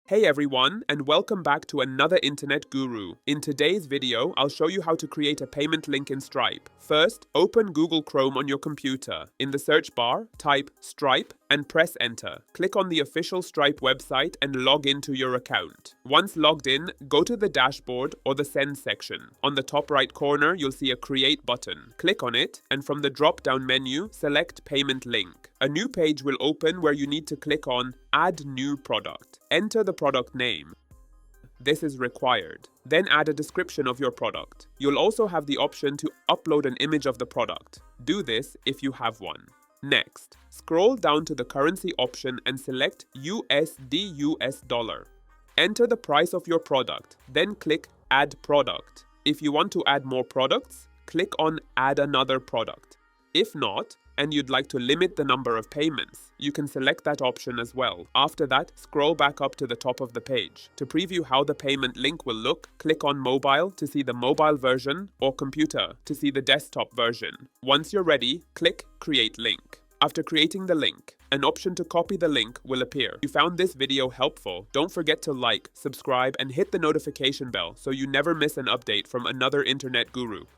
Hey everyone, and welcome back to another Internet Guru. In today's video, I'll show you how to create a payment link in Stripe. First, open Google Chrome on your computer. In the search bar, type Stripe and press enter. Click on the official Stripe website and log into your account. Once logged in, go to the dashboard or the send section. On the top right corner, you'll see a create button. Click on it, and from the drop-down menu, select payment link. A new page will open where you need to click on Add New Product. Enter the product name. This is required. Then add a description of your product. You'll also have the option to upload an image of the product. Do this if you have one. Next, scroll down to the currency option and select USD US dollar. Enter the price of your product, then click Add Product. If you want to add more products, click on Add Another Product. If not, and you'd like to limit the number of payments, you can select that option as well. After that, scroll back up to the top of the page. To preview how the payment link will look, click on Mobile to see the mobile version or Computer to see the desktop version. Once you're ready, click Create Link. After creating the link, an option to copy the link will appear. If you found this video helpful, don't forget to like, subscribe, and hit the notification bell so you never miss an update from another Internet Guru.